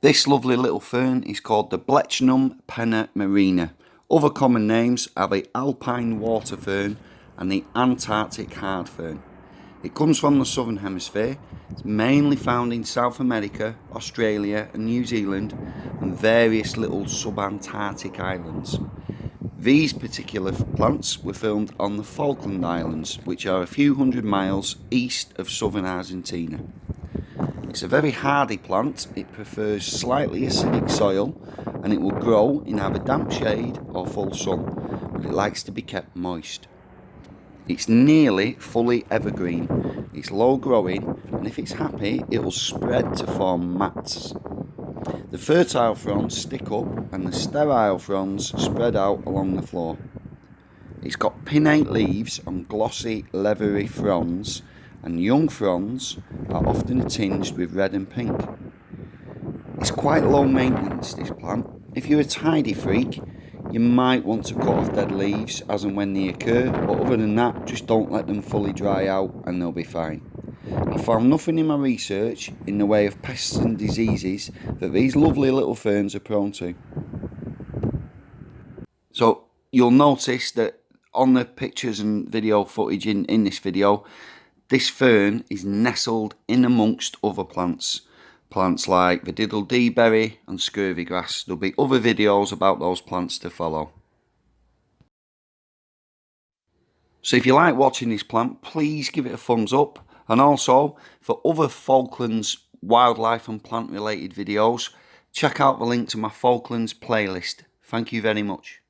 This lovely little fern is called the Blechnum penna marina. Other common names are the alpine water fern and the Antarctic hard fern. It comes from the southern hemisphere. It's mainly found in South America, Australia and New Zealand and various little sub-Antarctic islands. These particular plants were found on the Falkland Islands, which are a few hundred miles east of southern Argentina. It's a very hardy plant. It prefers slightly acidic soil and it will grow in either damp shade or full sun, but it likes to be kept moist. It's nearly fully evergreen. It's low growing and if it's happy it will spread to form mats. The fertile fronds stick up and the sterile fronds spread out along the floor. It's got pinnate leaves on glossy leathery fronds, and young fronds are often tinged with red and pink. It's quite low maintenance, this plant. If you're a tidy freak, you might want to cut off dead leaves as and when they occur, but other than that, just don't let them fully dry out and they'll be fine. I found nothing in my research in the way of pests and diseases that these lovely little ferns are prone to. So you'll notice that on the pictures and video footage in this video, this fern is nestled in amongst other plants. Plants like the diddle-dee-berry and scurvy grass. There'll be other videos about those plants to follow. So if you like watching this plant, please give it a thumbs up. And also, for other Falklands wildlife and plant related videos, check out the link to my Falklands playlist. Thank you very much.